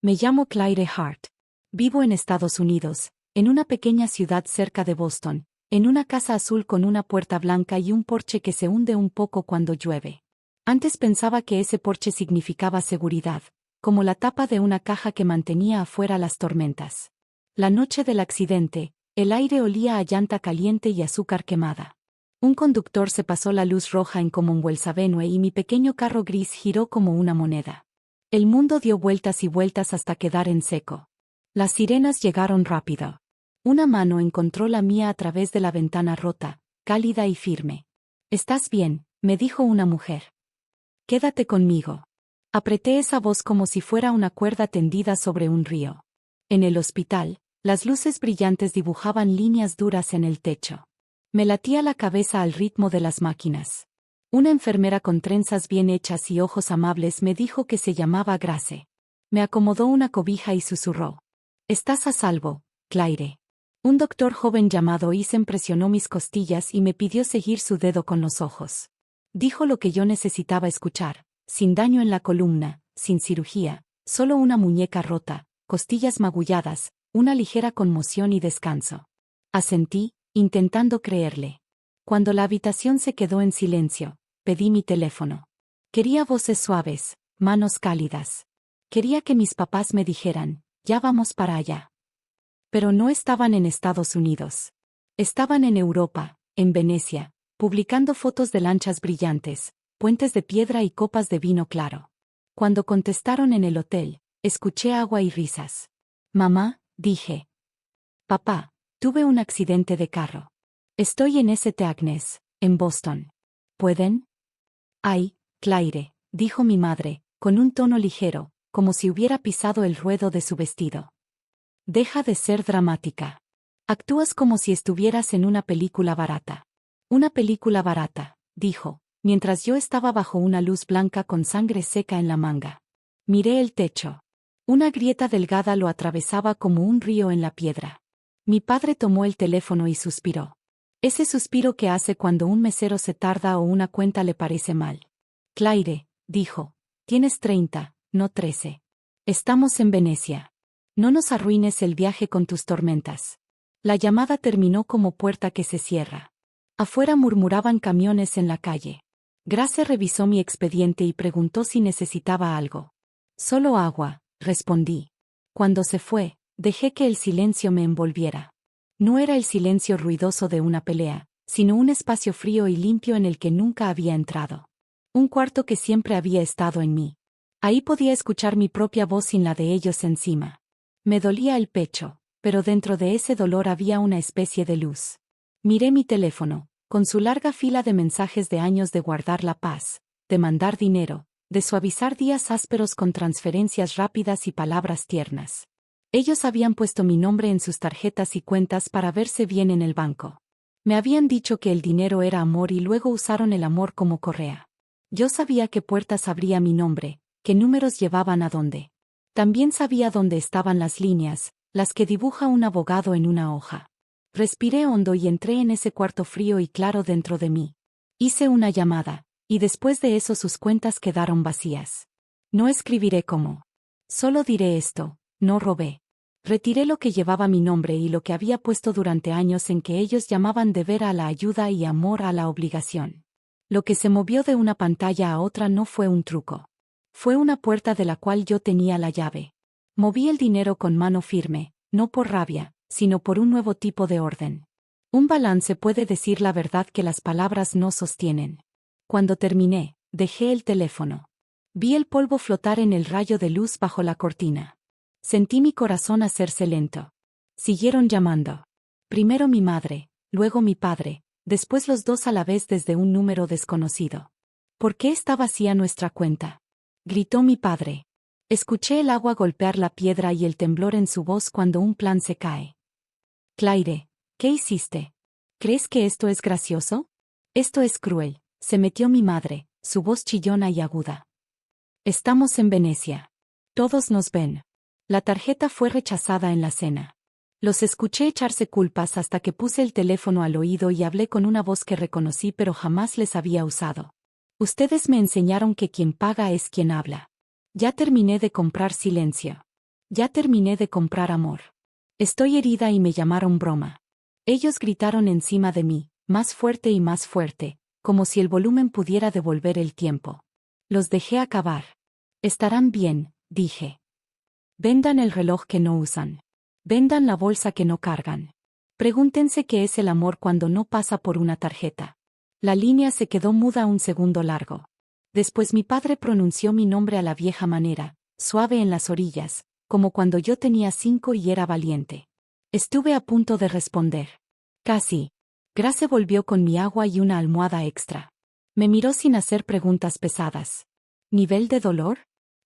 Me llamo Claire Hart. Vivo en Estados Unidos, en una pequeña ciudad cerca de Boston, en una casa azul con una puerta blanca y un porche que se hunde un poco cuando llueve. Antes pensaba que ese porche significaba seguridad, como la tapa de una caja que mantenía afuera las tormentas. La noche del accidente, el aire olía a llanta caliente y azúcar quemada. Un conductor se pasó la luz roja en Commonwealth Avenue y mi pequeño carro gris giró como una moneda. El mundo dio vueltas y vueltas hasta quedar en seco. Las sirenas llegaron rápido. Una mano encontró la mía a través de la ventana rota, cálida y firme. «¿Estás bien?», me dijo una mujer. «Quédate conmigo». Apreté esa voz como si fuera una cuerda tendida sobre un río. En el hospital, las luces brillantes dibujaban líneas duras en el techo. Me latía la cabeza al ritmo de las máquinas. Una enfermera con trenzas bien hechas y ojos amables me dijo que se llamaba Grace. Me acomodó una cobija y susurró: «Estás a salvo, Claire». Un doctor joven llamado Isen presionó mis costillas y me pidió seguir su dedo con los ojos. Dijo lo que yo necesitaba escuchar: sin daño en la columna, sin cirugía, solo una muñeca rota, costillas magulladas, una ligera conmoción y descanso. Asentí, intentando creerle. Cuando la habitación se quedó en silencio, pedí mi teléfono. Quería voces suaves, manos cálidas. Quería que mis papás me dijeran: «Ya vamos para allá». Pero no estaban en Estados Unidos. Estaban en Europa, en Venecia, publicando fotos de lanchas brillantes, puentes de piedra y copas de vino claro. Cuando contestaron en el hotel, escuché agua y risas. «Mamá», dije. «Papá, tuve un accidente de carro. Estoy en St. Agnes, en Boston. ¿Pueden?» «Ay, Claire», dijo mi madre, con un tono ligero, como si hubiera pisado el ruedo de su vestido. «Deja de ser dramática. Actúas como si estuvieras en una película barata». «Una película barata», dijo, mientras yo estaba bajo una luz blanca con sangre seca en la manga. Miré el techo. Una grieta delgada lo atravesaba como un río en la piedra. Mi padre tomó el teléfono y suspiró. Ese suspiro que hace cuando un mesero se tarda o una cuenta le parece mal. «Claire», dijo, «tienes 30, no 13. Estamos en Venecia. No nos arruines el viaje con tus tormentas». La llamada terminó como puerta que se cierra. Afuera murmuraban camiones en la calle. Grace revisó mi expediente y preguntó si necesitaba algo. «Solo agua», respondí. Cuando se fue, dejé que el silencio me envolviera. No era el silencio ruidoso de una pelea, sino un espacio frío y limpio en el que nunca había entrado. Un cuarto que siempre había estado en mí. Ahí podía escuchar mi propia voz sin la de ellos encima. Me dolía el pecho, pero dentro de ese dolor había una especie de luz. Miré mi teléfono, con su larga fila de mensajes de años de guardar la paz, de mandar dinero, de suavizar días ásperos con transferencias rápidas y palabras tiernas. Ellos habían puesto mi nombre en sus tarjetas y cuentas para verse bien en el banco. Me habían dicho que el dinero era amor y luego usaron el amor como correa. Yo sabía qué puertas abría mi nombre, qué números llevaban a dónde. También sabía dónde estaban las líneas, las que dibuja un abogado en una hoja. Respiré hondo y entré en ese cuarto frío y claro dentro de mí. Hice una llamada, y después de eso sus cuentas quedaron vacías. No escribiré cómo. Solo diré esto: no robé. Retiré lo que llevaba mi nombre y lo que había puesto durante años en que ellos llamaban deber a la ayuda y amor a la obligación. Lo que se movió de una pantalla a otra no fue un truco. Fue una puerta de la cual yo tenía la llave. Moví el dinero con mano firme, no por rabia, sino por un nuevo tipo de orden. Un balance puede decir la verdad que las palabras no sostienen. Cuando terminé, dejé el teléfono. Vi el polvo flotar en el rayo de luz bajo la cortina. Sentí mi corazón hacerse lento. Siguieron llamando. Primero mi madre, luego mi padre, después los dos a la vez desde un número desconocido. ¿Por qué está vacía nuestra cuenta?, gritó mi padre. Escuché el agua golpear la piedra y el temblor en su voz cuando un plan se cae. «Claire, ¿qué hiciste? ¿Crees que esto es gracioso? Esto es cruel», se metió mi madre, su voz chillona y aguda. «Estamos en Venecia. Todos nos ven». La tarjeta fue rechazada en la cena. Los escuché echarse culpas hasta que puse el teléfono al oído y hablé con una voz que reconocí pero jamás les había usado. «Ustedes me enseñaron que quien paga es quien habla. Ya terminé de comprar silencio. Ya terminé de comprar amor. Estoy herida y me llamaron broma. Ellos gritaron encima de mí, más fuerte y más fuerte, como si el volumen pudiera devolver el tiempo. Los dejé acabar. Estarán bien, dije. Vendan el reloj que no usan. Vendan la bolsa que no cargan. Pregúntense qué es el amor cuando no pasa por una tarjeta. La línea se quedó muda un segundo largo. Después mi padre pronunció mi nombre a la vieja manera, suave en las orillas, como cuando yo tenía 5 y era valiente. Estuve a punto de responder. Casi. Grace volvió con mi agua y una almohada extra. Me miró sin hacer preguntas pesadas. ¿Nivel de dolor?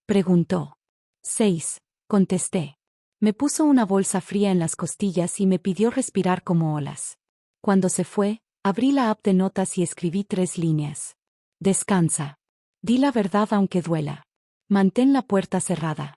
Preguntó. 6, contesté. Me puso una bolsa fría en las costillas y me pidió respirar como olas. Cuando se fue, abrí la app de notas y escribí 3 líneas. Descansa. Di la verdad aunque duela. Mantén la puerta cerrada.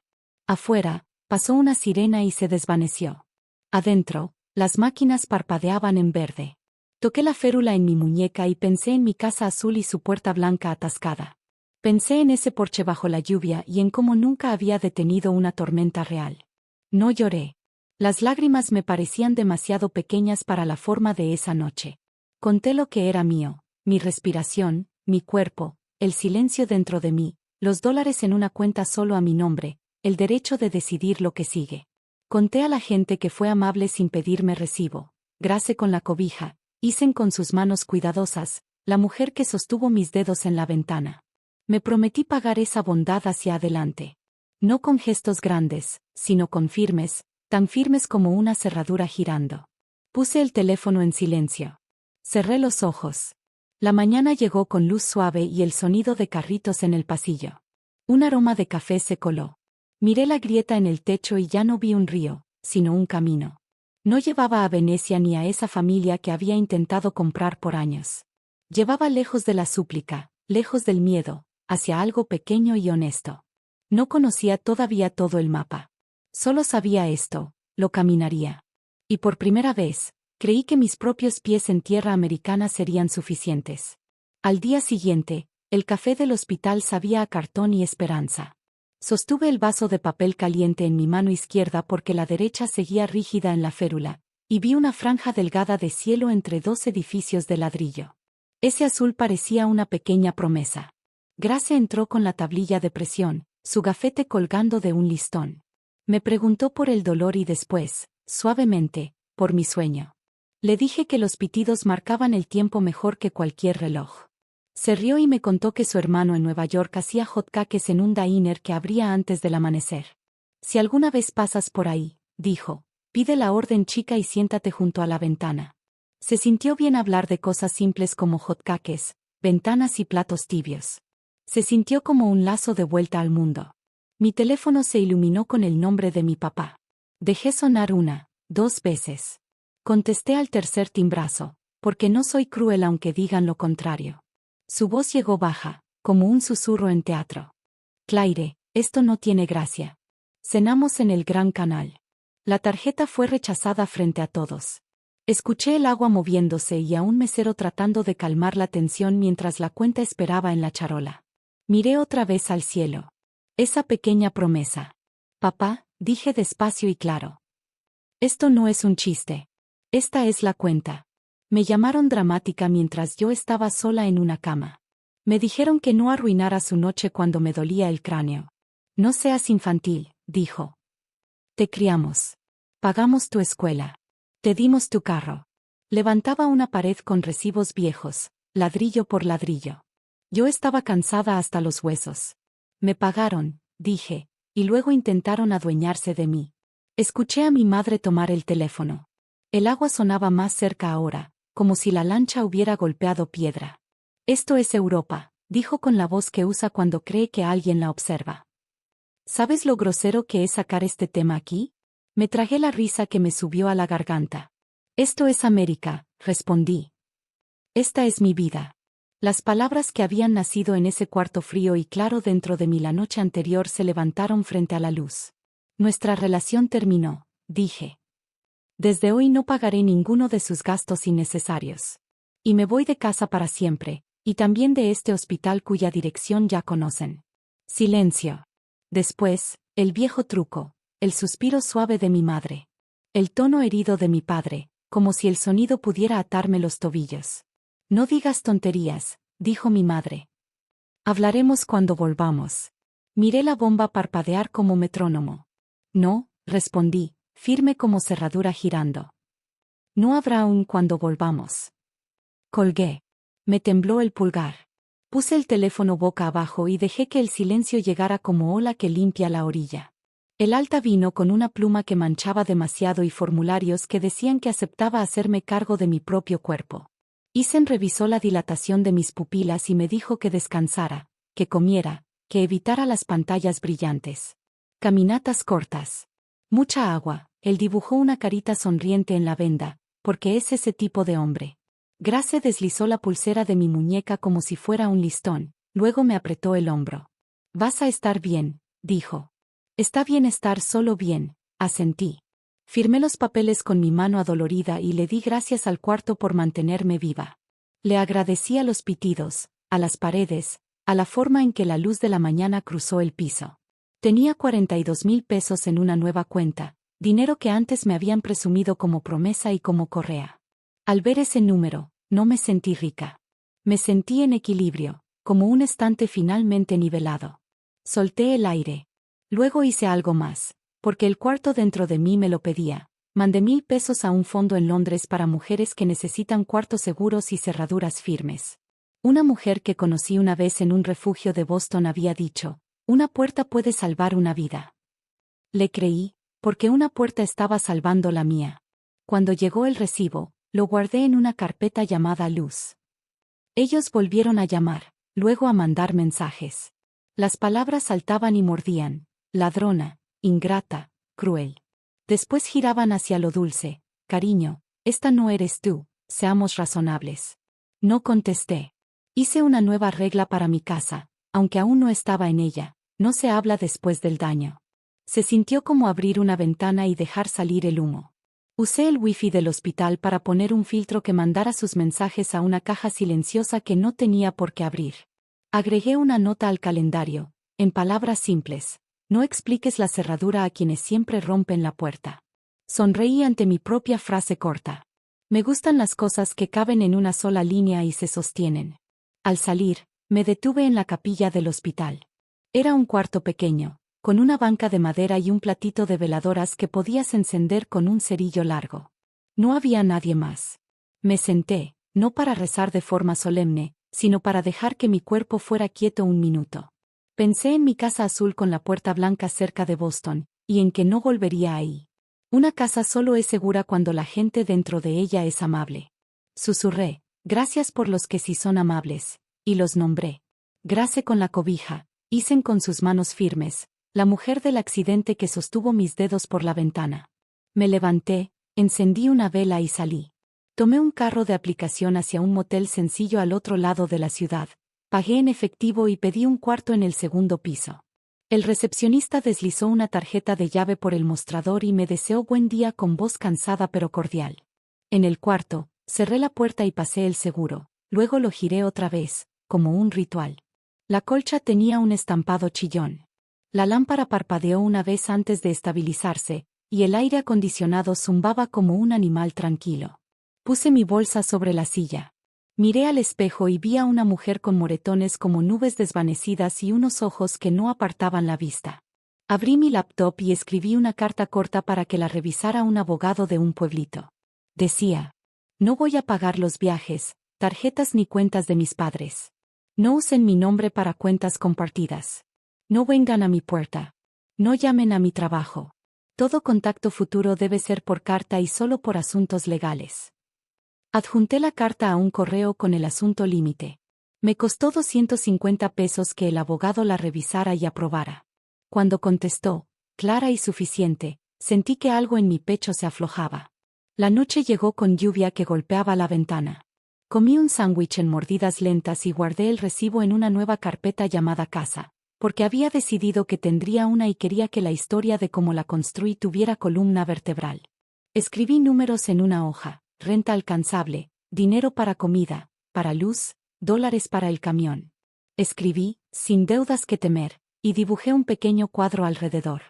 Afuera, pasó una sirena y se desvaneció. Adentro, las máquinas parpadeaban en verde. Toqué la férula en mi muñeca y pensé en mi casa azul y su puerta blanca atascada. Pensé en ese porche bajo la lluvia y en cómo nunca había detenido una tormenta real. No lloré. Las lágrimas me parecían demasiado pequeñas para la forma de esa noche. Conté lo que era mío, mi respiración, mi cuerpo, el silencio dentro de mí, los $, en una cuenta solo a mi nombre, el derecho de decidir lo que sigue. Conté a la gente que fue amable sin pedirme recibo, Grace con la cobija, Isen con sus manos cuidadosas, la mujer que sostuvo mis dedos en la ventana. Me prometí pagar esa bondad hacia adelante. No con gestos grandes, sino con firmes, tan firmes como una cerradura girando. Puse el teléfono en silencio. Cerré los ojos. La mañana llegó con luz suave y el sonido de carritos en el pasillo. Un aroma de café se coló. Miré la grieta en el techo y ya no vi un río, sino un camino. No llevaba a Venecia ni a esa familia que había intentado comprar por años. Llevaba lejos de la súplica, lejos del miedo, hacia algo pequeño y honesto. No conocía todavía todo el mapa. Solo sabía esto, lo caminaría. Y por primera vez, creí que mis propios pies en tierra americana serían suficientes. Al día siguiente, el café del hospital sabía a cartón y esperanza. Sostuve el vaso de papel caliente en mi mano izquierda porque la derecha seguía rígida en la férula, y vi una franja delgada de cielo entre 2 edificios de ladrillo. Ese azul parecía una pequeña promesa. Grace entró con la tablilla de presión, su gafete colgando de un listón. Me preguntó por el dolor y después, suavemente, por mi sueño. Le dije que los pitidos marcaban el tiempo mejor que cualquier reloj. Se rió y me contó que su hermano en Nueva York hacía hotcakes en un diner que abría antes del amanecer. Si alguna vez pasas por ahí, dijo, pide la orden chica y siéntate junto a la ventana. Se sintió bien hablar de cosas simples como hotcakes, ventanas y platos tibios. Se sintió como un lazo de vuelta al mundo. Mi teléfono se iluminó con el nombre de mi papá. Dejé sonar 1, 2 veces. Contesté al tercer timbrazo, porque no soy cruel aunque digan lo contrario. Su voz llegó baja, como un susurro en teatro. Claire, esto no tiene gracia. Cenamos en el Gran Canal. La tarjeta fue rechazada frente a todos. Escuché el agua moviéndose y a un mesero tratando de calmar la tensión mientras la cuenta esperaba en la charola. Miré otra vez al cielo. Esa pequeña promesa. Papá, dije despacio y claro. Esto no es un chiste. Esta es la cuenta. Me llamaron dramática mientras yo estaba sola en una cama. Me dijeron que no arruinara su noche cuando me dolía el cráneo. No seas infantil, dijo. Te criamos. Pagamos tu escuela. Te dimos tu carro. Levantaba una pared con recibos viejos, ladrillo por ladrillo. Yo estaba cansada hasta los huesos. Me pagaron, dije, y luego intentaron adueñarse de mí. Escuché a mi madre tomar el teléfono. El agua sonaba más cerca ahora, como si la lancha hubiera golpeado piedra. Esto es Europa, dijo con la voz que usa cuando cree que alguien la observa. ¿Sabes lo grosero que es sacar este tema aquí? Me tragué la risa que me subió a la garganta. Esto es América, respondí. Esta es mi vida. Las palabras que habían nacido en ese cuarto frío y claro dentro de mí la noche anterior se levantaron frente a la luz. Nuestra relación terminó, dije. Desde hoy no pagaré ninguno de sus gastos innecesarios. Y me voy de casa para siempre, y también de este hospital cuya dirección ya conocen. Silencio. Después, el viejo truco. el suspiro suave de mi madre. El tono herido de mi padre, como si el sonido pudiera atarme los tobillos. No digas tonterías, dijo mi madre. Hablaremos cuando volvamos. Miré la bomba parpadear como metrónomo. No, respondí, firme como cerradura girando. No habrá aún cuando volvamos. Colgué. Me tembló el pulgar. Puse el teléfono boca abajo y dejé que el silencio llegara como ola que limpia la orilla. El alta vino con una pluma que manchaba demasiado y formularios que decían que aceptaba hacerme cargo de mi propio cuerpo. Isen revisó la dilatación de mis pupilas y me dijo que descansara, que comiera, que evitara las pantallas brillantes. Caminatas cortas. Mucha agua. Él dibujó una carita sonriente en la venda, porque es ese tipo de hombre. Grace deslizó la pulsera de mi muñeca como si fuera un listón, luego me apretó el hombro. Vas a estar bien, dijo. Está bien estar solo bien, asentí. Firmé los papeles con mi mano adolorida y le di gracias al cuarto por mantenerme viva. Le agradecí a los pitidos, a las paredes, a la forma en que la luz de la mañana cruzó el piso. Tenía 42,000 pesos en una nueva cuenta, dinero que antes me habían presumido como promesa y como correa. Al ver ese número, no me sentí rica. Me sentí en equilibrio, como un estante finalmente nivelado. Solté el aire. Luego hice algo más, porque el cuarto dentro de mí me lo pedía. Mandé 1,000 pesos a un fondo en Londres para mujeres que necesitan cuartos seguros y cerraduras firmes. Una mujer que conocí una vez en un refugio de Boston había dicho, una puerta puede salvar una vida. Le creí, porque una puerta estaba salvando la mía. Cuando llegó el recibo, lo guardé en una carpeta llamada Luz. Ellos volvieron a llamar, luego a mandar mensajes. Las palabras saltaban y mordían, ladrona, ingrata, cruel. Después giraban hacia lo dulce, cariño, esta no eres tú, seamos razonables. No contesté. Hice una nueva regla para mi casa, aunque aún no estaba en ella, no se habla después del daño. Se sintió como abrir una ventana y dejar salir el humo. Usé el wifi del hospital para poner un filtro que mandara sus mensajes a una caja silenciosa que no tenía por qué abrir. Agregué una nota al calendario, en palabras simples, no expliques la cerradura a quienes siempre rompen la puerta. Sonreí ante mi propia frase corta. Me gustan las cosas que caben en una sola línea y se sostienen. Al salir, me detuve en la capilla del hospital. Era un cuarto pequeño, con una banca de madera y un platito de veladoras que podías encender con un cerillo largo. No había nadie más. Me senté, no para rezar de forma solemne, sino para dejar que mi cuerpo fuera quieto un minuto. Pensé en mi casa azul con la puerta blanca cerca de Boston, y en que no volvería ahí. Una casa solo es segura cuando la gente dentro de ella es amable. Susurré, gracias por los que sí son amables, y los nombré. Grace con la cobija, Isen con sus manos firmes, la mujer del accidente que sostuvo mis dedos por la ventana. Me levanté, encendí una vela y salí. Tomé un carro de aplicación hacia un motel sencillo al otro lado de la ciudad, pagué en efectivo y pedí un cuarto en el segundo piso. El recepcionista deslizó una tarjeta de llave por el mostrador y me deseó buen día con voz cansada pero cordial. En el cuarto, cerré la puerta y pasé el seguro, luego lo giré otra vez, como un ritual. La colcha tenía un estampado chillón. La lámpara parpadeó una vez antes de estabilizarse, y el aire acondicionado zumbaba como un animal tranquilo. Puse mi bolsa sobre la silla. Miré al espejo y vi a una mujer con moretones como nubes desvanecidas y unos ojos que no apartaban la vista. Abrí mi laptop y escribí una carta corta para que la revisara un abogado de un pueblito. Decía: no voy a pagar los viajes, tarjetas ni cuentas de mis padres. No usen mi nombre para cuentas compartidas. No vengan a mi puerta. No llamen a mi trabajo. Todo contacto futuro debe ser por carta y solo por asuntos legales. Adjunté la carta a un correo con el asunto límite. Me costó 250 pesos que el abogado la revisara y aprobara. Cuando contestó, clara y suficiente, sentí que algo en mi pecho se aflojaba. La noche llegó con lluvia que golpeaba la ventana. Comí un sándwich en mordidas lentas y guardé el recibo en una nueva carpeta llamada casa, porque había decidido que tendría una y quería que la historia de cómo la construí tuviera columna vertebral. Escribí números en una hoja: renta alcanzable, dinero para comida, para luz, dólares para el camión. Escribí, sin deudas que temer, y dibujé un pequeño cuadro alrededor.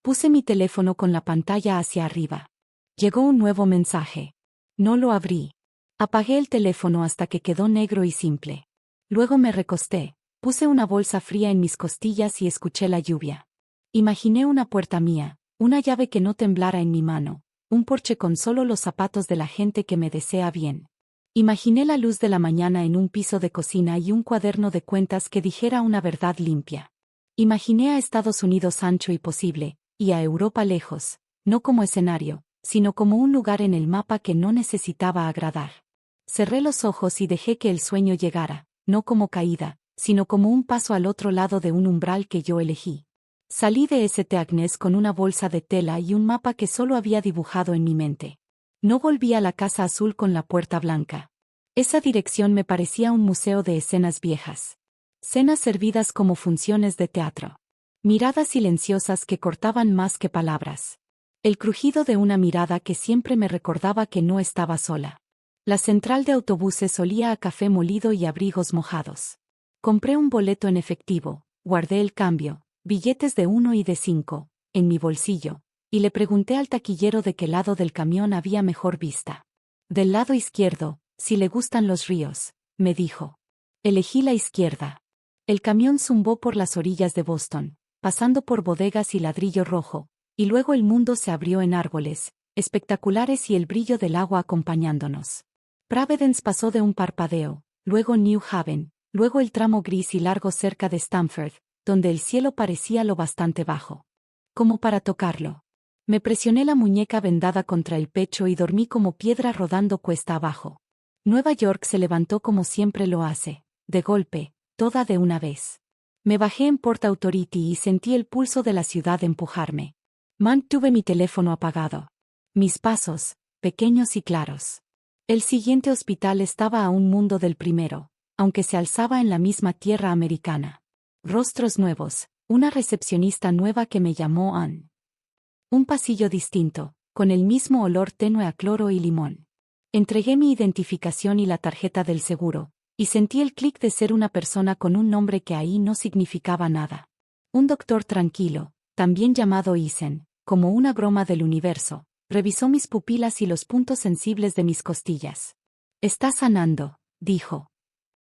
Puse mi teléfono con la pantalla hacia arriba. Llegó un nuevo mensaje. No lo abrí. Apagué el teléfono hasta que quedó negro y simple. Luego me recosté, puse una bolsa fría en mis costillas y escuché la lluvia. Imaginé una puerta mía, una llave que no temblara en mi mano, un porche con solo los zapatos de la gente que me desea bien. Imaginé la luz de la mañana en un piso de cocina y un cuaderno de cuentas que dijera una verdad limpia. Imaginé a Estados Unidos ancho y posible, y a Europa lejos, no como escenario, sino como un lugar en el mapa que no necesitaba agradar. Cerré los ojos y dejé que el sueño llegara, no como caída, sino como un paso al otro lado de un umbral que yo elegí. Salí de St. Agnes con una bolsa de tela y un mapa que solo había dibujado en mi mente. No volví a la Casa Azul con la puerta blanca. Esa dirección me parecía un museo de escenas viejas. Cenas servidas como funciones de teatro. Miradas silenciosas que cortaban más que palabras. El crujido de una mirada que siempre me recordaba que no estaba sola. La central de autobuses olía a café molido y abrigos mojados. Compré un boleto en efectivo, guardé el cambio, billetes de 1 y de 5, en mi bolsillo, y le pregunté al taquillero de qué lado del camión había mejor vista. Del lado izquierdo, si le gustan los ríos, me dijo. Elegí la izquierda. El camión zumbó por las orillas de Boston, pasando por bodegas y ladrillo rojo, y luego el mundo se abrió en árboles, espectaculares y el brillo del agua acompañándonos. Providence pasó de un parpadeo, luego New Haven, luego el tramo gris y largo cerca de Stamford, donde el cielo parecía lo bastante bajo. Como para tocarlo. Me presioné la muñeca vendada contra el pecho y dormí como piedra rodando cuesta abajo. Nueva York se levantó como siempre lo hace, de golpe, toda de una vez. Me bajé en Port Authority y sentí el pulso de la ciudad empujarme. Mantuve mi teléfono apagado. Mis pasos, pequeños y claros. El siguiente hospital estaba a un mundo del primero, aunque se alzaba en la misma tierra americana. Rostros nuevos, una recepcionista nueva que me llamó Ann. Un pasillo distinto, con el mismo olor tenue a cloro y limón. Entregué mi identificación y la tarjeta del seguro, y sentí el clic de ser una persona con un nombre que ahí no significaba nada. Un doctor tranquilo, también llamado Eisen, como una broma del universo, revisó mis pupilas y los puntos sensibles de mis costillas. Está sanando, dijo.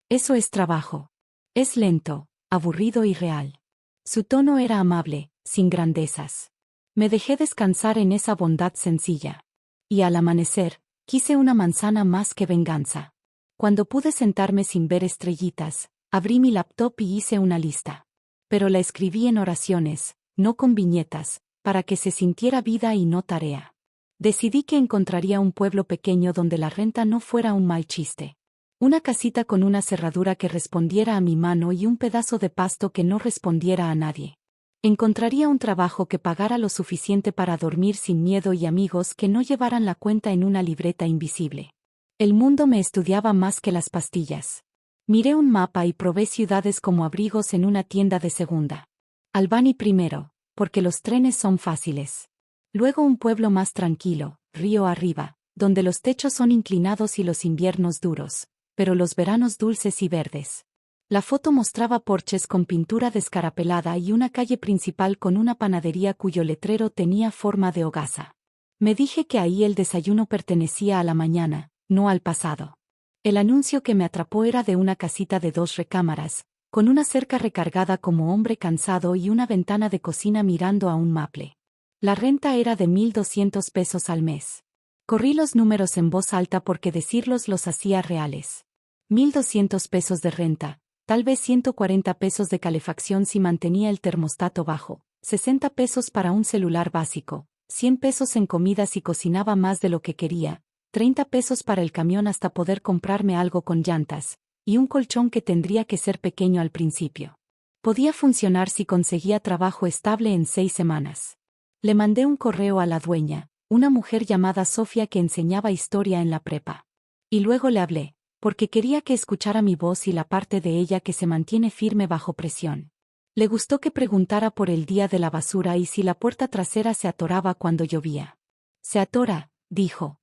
Eso es trabajo. Es lento, aburrido y real. Su tono era amable, sin grandezas. Me dejé descansar en esa bondad sencilla. Y al amanecer, quise una manzana más que venganza. Cuando pude sentarme sin ver estrellitas, abrí mi laptop y hice una lista. Pero la escribí en oraciones, no con viñetas, para que se sintiera vida y no tarea. Decidí que encontraría un pueblo pequeño donde la renta no fuera un mal chiste. Una casita con una cerradura que respondiera a mi mano y un pedazo de pasto que no respondiera a nadie. Encontraría un trabajo que pagara lo suficiente para dormir sin miedo y amigos que no llevaran la cuenta en una libreta invisible. El mundo me estudiaba más que las pastillas. Miré un mapa y probé ciudades como abrigos en una tienda de segunda. Albany primero, porque los trenes son fáciles. Luego un pueblo más tranquilo, río arriba, donde los techos son inclinados y los inviernos duros, pero los veranos dulces y verdes. La foto mostraba porches con pintura descarapelada y una calle principal con una panadería cuyo letrero tenía forma de hogaza. Me dije que ahí el desayuno pertenecía a la mañana, no al pasado. El anuncio que me atrapó era de una casita de 2 recámaras, con una cerca recargada como hombre cansado y una ventana de cocina mirando a un maple. La renta era de $1,200 al mes. Corrí los números en voz alta porque decirlos los hacía reales. $1,200 de renta, tal vez $140 de calefacción si mantenía el termostato bajo, $60 para un celular básico, $100 en comida si cocinaba más de lo que quería, $30 para el camión hasta poder comprarme algo con llantas, y un colchón que tendría que ser pequeño al principio. Podía funcionar si conseguía trabajo estable en 6 semanas. Le mandé un correo a la dueña, una mujer llamada Sofía que enseñaba historia en la prepa. Y luego le hablé, porque quería que escuchara mi voz y la parte de ella que se mantiene firme bajo presión. Le gustó que preguntara por el día de la basura y si la puerta trasera se atoraba cuando llovía. Se atora, dijo.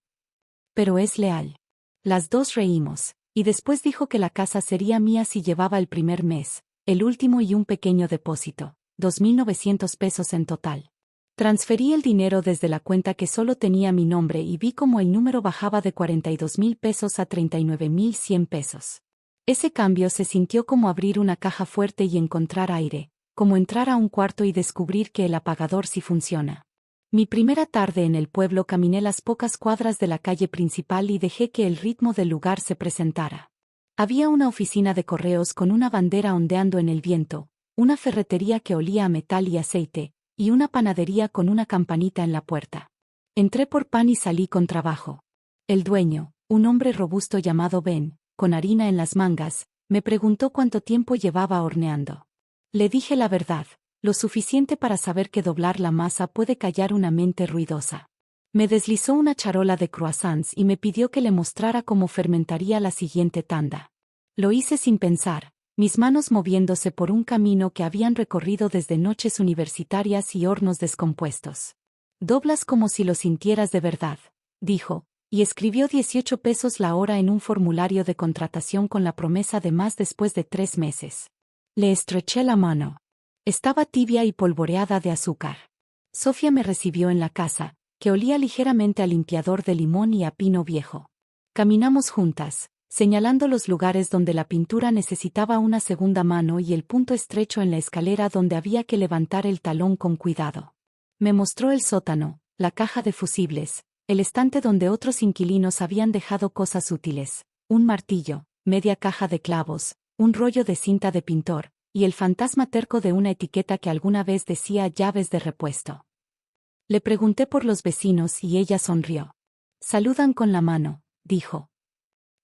Pero es leal. Las dos reímos, y después dijo que la casa sería mía si llevaba el primer mes, el último y un pequeño depósito, $2,900 en total. Transferí el dinero desde la cuenta que solo tenía mi nombre y vi como el número bajaba de 42,000 pesos a 39,100 pesos. Ese cambio se sintió como abrir una caja fuerte y encontrar aire, como entrar a un cuarto y descubrir que el apagador sí funciona. Mi primera tarde en el pueblo caminé las pocas cuadras de la calle principal y dejé que el ritmo del lugar se presentara. Había una oficina de correos con una bandera ondeando en el viento, una ferretería que olía a metal y aceite, y una panadería con una campanita en la puerta. Entré por pan y salí con trabajo. El dueño, un hombre robusto llamado Ben, con harina en las mangas, me preguntó cuánto tiempo llevaba horneando. Le dije la verdad, lo suficiente para saber que doblar la masa puede callar una mente ruidosa. Me deslizó una charola de croissants y me pidió que le mostrara cómo fermentaría la siguiente tanda. Lo hice sin pensar, mis manos moviéndose por un camino que habían recorrido desde noches universitarias y hornos descompuestos. Doblas como si lo sintieras de verdad, dijo, y escribió 18 pesos la hora en un formulario de contratación con la promesa de más después de 3 meses. Le estreché la mano. Estaba tibia y polvoreada de azúcar. Sofía me recibió en la casa, que olía ligeramente a limpiador de limón y a pino viejo. Caminamos juntas, señalando los lugares donde la pintura necesitaba una segunda mano y el punto estrecho en la escalera donde había que levantar el talón con cuidado. Me mostró el sótano, la caja de fusibles, el estante donde otros inquilinos habían dejado cosas útiles, un martillo, media caja de clavos, un rollo de cinta de pintor, y el fantasma terco de una etiqueta que alguna vez decía llaves de repuesto. Le pregunté por los vecinos y ella sonrió. Saludan con la mano, dijo.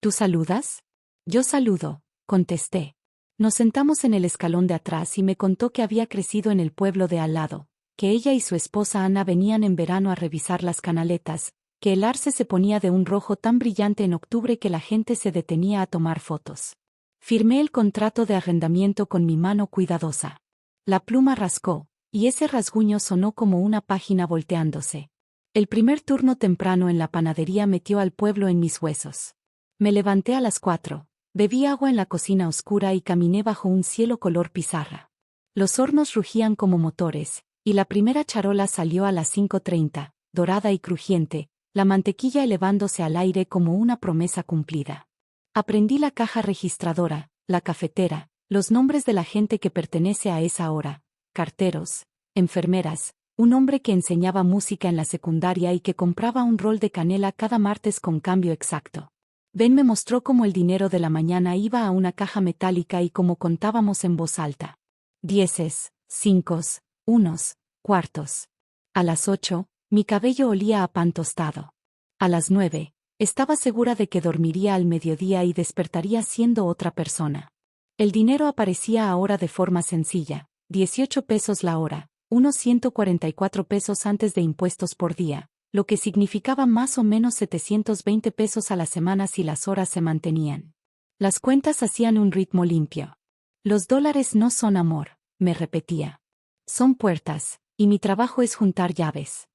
¿Tú saludas? Yo saludo, contesté. Nos sentamos en el escalón de atrás y me contó que había crecido en el pueblo de al lado, que ella y su esposa Ana venían en verano a revisar las canaletas, que el arce se ponía de un rojo tan brillante en octubre que la gente se detenía a tomar fotos. Firmé el contrato de arrendamiento con mi mano cuidadosa. La pluma rascó, y ese rasguño sonó como una página volteándose. El primer turno temprano en la panadería metió al pueblo en mis huesos. Me levanté a las 4, bebí agua en la cocina oscura y caminé bajo un cielo color pizarra. Los hornos rugían como motores, y la primera charola salió a las 5:30, dorada y crujiente, la mantequilla elevándose al aire como una promesa cumplida. Aprendí la caja registradora, la cafetera, los nombres de la gente que pertenece a esa hora, carteros, enfermeras, un hombre que enseñaba música en la secundaria y que compraba un rol de canela cada martes con cambio exacto. Ben me mostró cómo el dinero de la mañana iba a una caja metálica y cómo contábamos en voz alta. 10s, 5s, 1s, cuartos. A las 8, mi cabello olía a pan tostado. A las 9, estaba segura de que dormiría al mediodía y despertaría siendo otra persona. El dinero aparecía ahora de forma sencilla, 18 pesos la hora, unos 144 pesos antes de impuestos por día, lo que significaba más o menos 720 pesos a la semana si las horas se mantenían. Las cuentas hacían un ritmo limpio. Los dólares no son amor, me repetía. Son puertas, y mi trabajo es juntar llaves.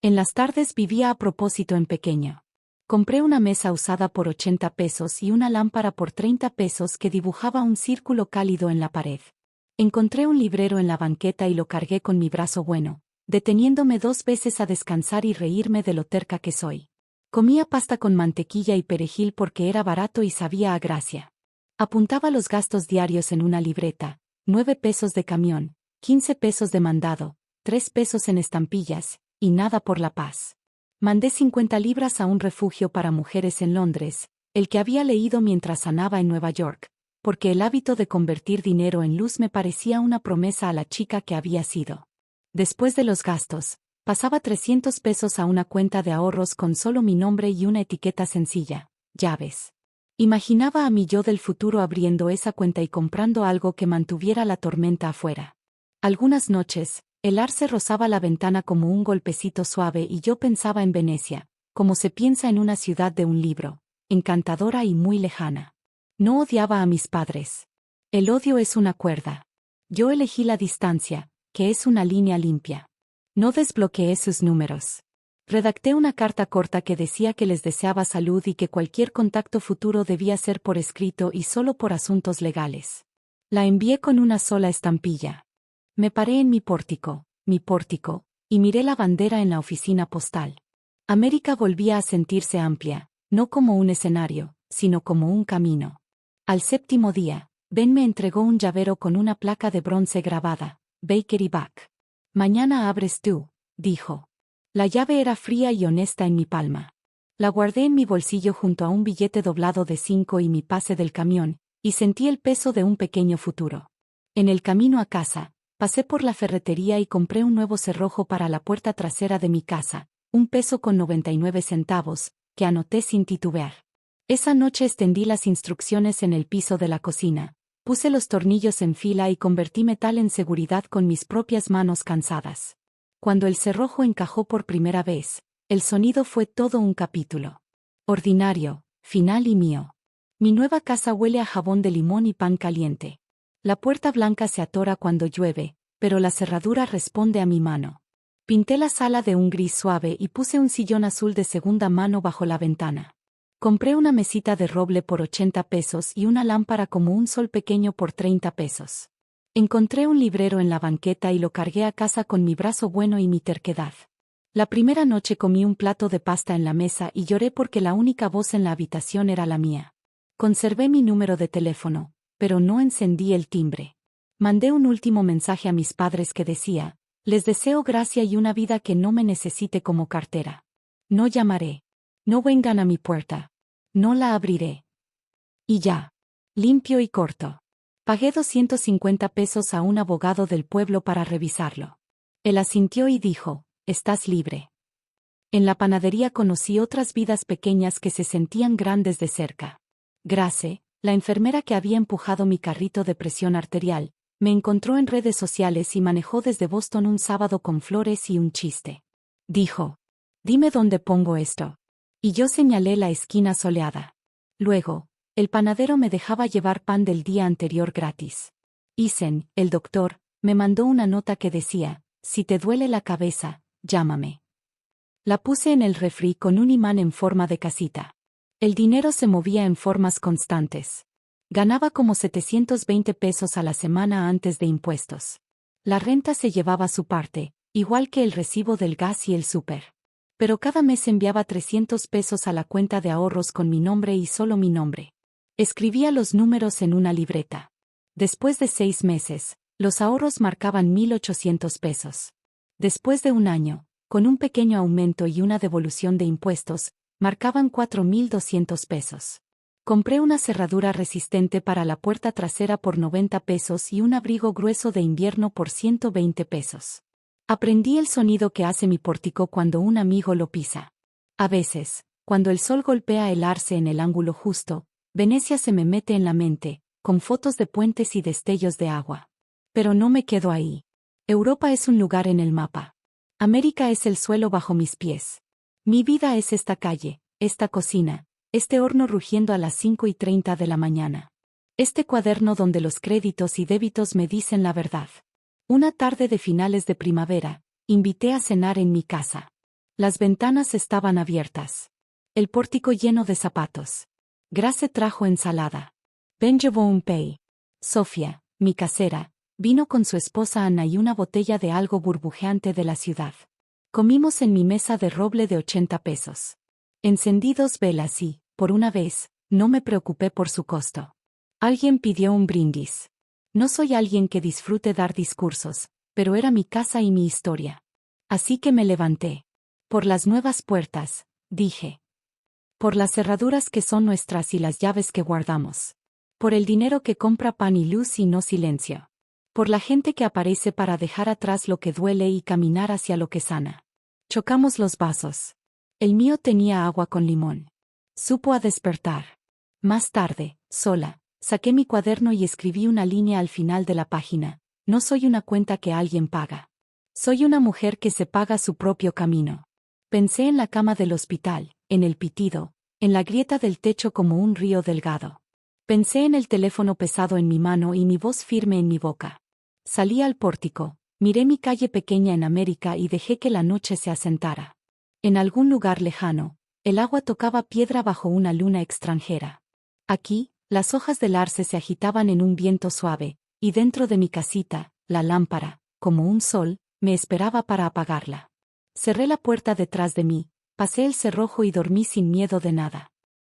En las tardes vivía a propósito en pequeño. Compré una mesa usada por 80 pesos y una lámpara por 30 pesos que dibujaba un círculo cálido en la pared. Encontré un librero en la banqueta y lo cargué con mi brazo bueno, deteniéndome 2 veces a descansar y reírme de lo terca que soy. Comía pasta con mantequilla y perejil porque era barato y sabía a gracia. Apuntaba los gastos diarios en una libreta, 9 pesos de camión, 15 pesos de mandado, 3 pesos en estampillas, y nada por la paz. Mandé 50 libras a un refugio para mujeres en Londres, el que había leído mientras sanaba en Nueva York, porque el hábito de convertir dinero en luz me parecía una promesa a la chica que había sido. Después de los gastos, pasaba 300 pesos a una cuenta de ahorros con solo mi nombre y una etiqueta sencilla, llaves. Imaginaba a mi yo del futuro abriendo esa cuenta y comprando algo que mantuviera la tormenta afuera. Algunas noches, el arce rozaba la ventana como un golpecito suave y yo pensaba en Venecia, como se piensa en una ciudad de un libro, encantadora y muy lejana. No odiaba a mis padres. El odio es una cuerda. Yo elegí la distancia, que es una línea limpia. No desbloqueé sus números. Redacté una carta corta que decía que les deseaba salud y que cualquier contacto futuro debía ser por escrito y solo por asuntos legales. La envié con una sola estampilla. Me paré en mi pórtico, y miré la bandera en la oficina postal. América volvía a sentirse amplia, no como un escenario, sino como un camino. Al séptimo día, Ben me entregó un llavero con una placa de bronce grabada, Bakery Back. Mañana abres tú, dijo. La llave era fría y honesta en mi palma. La guardé en mi bolsillo junto a un billete doblado de 5 y mi pase del camión, y sentí el peso de un pequeño futuro. En el camino a casa, pasé por la ferretería y compré un nuevo cerrojo para la puerta trasera de mi casa, $1.99, que anoté sin titubear. Esa noche extendí las instrucciones en el piso de la cocina, puse los tornillos en fila y convertí metal en seguridad con mis propias manos cansadas. Cuando el cerrojo encajó por primera vez, el sonido fue todo un capítulo. Ordinario, final y mío. Mi nueva casa huele a jabón de limón y pan caliente. La puerta blanca se atora cuando llueve, pero la cerradura responde a mi mano. Pinté la sala de un gris suave y puse un sillón azul de segunda mano bajo la ventana. Compré una mesita de roble por $80 y una lámpara como un sol pequeño por $30. Encontré un librero en la banqueta y lo cargué a casa con mi brazo bueno y mi terquedad. La primera noche comí un plato de pasta en la mesa y lloré porque la única voz en la habitación era la mía. Conservé mi número de teléfono, pero no encendí el timbre. Mandé un último mensaje a mis padres que decía: les deseo gracia y una vida que no me necesite como cartera. No llamaré. No vengan a mi puerta. No la abriré. Y ya. Limpio y corto. Pagué $250 a un abogado del pueblo para revisarlo. Él asintió y dijo: estás libre. En la panadería conocí otras vidas pequeñas que se sentían grandes de cerca. Grace, la enfermera que había empujado mi carrito de presión arterial, me encontró en redes sociales y manejó desde Boston un sábado con flores y un chiste. Dijo: dime dónde pongo esto. Y yo señalé la esquina soleada. Luego, el panadero me dejaba llevar pan del día anterior gratis. Isen, el doctor, me mandó una nota que decía: si te duele la cabeza, llámame. La puse en el refri con un imán en forma de casita. El dinero se movía en formas constantes. Ganaba como $720 a la semana antes de impuestos. La renta se llevaba su parte, igual que el recibo del gas y el súper. Pero cada mes enviaba $300 a la cuenta de ahorros con mi nombre y solo mi nombre. Escribía los números en una libreta. Después de 6 meses, los ahorros marcaban $1,800. Después de un año, con un pequeño aumento y una devolución de impuestos, marcaban $4,200. Compré una cerradura resistente para la puerta trasera por $90 y un abrigo grueso de invierno por $120. Aprendí el sonido que hace mi pórtico cuando un amigo lo pisa. A veces, cuando el sol golpea el arce en el ángulo justo, Venecia se me mete en la mente, con fotos de puentes y destellos de agua. Pero no me quedo ahí. Europa es un lugar en el mapa. América es el suelo bajo mis pies. Mi vida es esta calle, esta cocina, este horno rugiendo a las 5:30 de la mañana. Este cuaderno donde los créditos y débitos me dicen la verdad. Una tarde de finales de primavera, invité a cenar en mi casa. Las ventanas estaban abiertas. El pórtico lleno de zapatos. Grace trajo ensalada. Ben llevó un pay. Sofía, mi casera, vino con su esposa Ana y una botella de algo burbujeante de la ciudad. Comimos en mi mesa de roble de $80. Encendí 2 velas y, por una vez, no me preocupé por su costo. Alguien pidió un brindis. No soy alguien que disfrute dar discursos, pero era mi casa y mi historia. Así que me levanté. Por las nuevas puertas, dije. Por las cerraduras que son nuestras y las llaves que guardamos. Por el dinero que compra pan y luz y no silencio. Por la gente que aparece para dejar atrás lo que duele y caminar hacia lo que sana. Chocamos los vasos. El mío tenía agua con limón. Supo a despertar. Más tarde, sola, saqué mi cuaderno y escribí una línea al final de la página: no soy una cuenta que alguien paga. Soy una mujer que se paga su propio camino. Pensé en la cama del hospital, en el pitido, en la grieta del techo como un río delgado. Pensé en el teléfono pesado en mi mano y mi voz firme en mi boca. Salí al pórtico, miré mi calle pequeña en América y dejé que la noche se asentara. En algún lugar lejano, el agua tocaba piedra bajo una luna extranjera. Aquí, las hojas del arce se agitaban en un viento suave, y dentro de mi casita, la lámpara, como un sol, Me esperaba para apagarla. Cerré la puerta detrás de mí, pasé el cerrojo y dormí sin miedo de nada.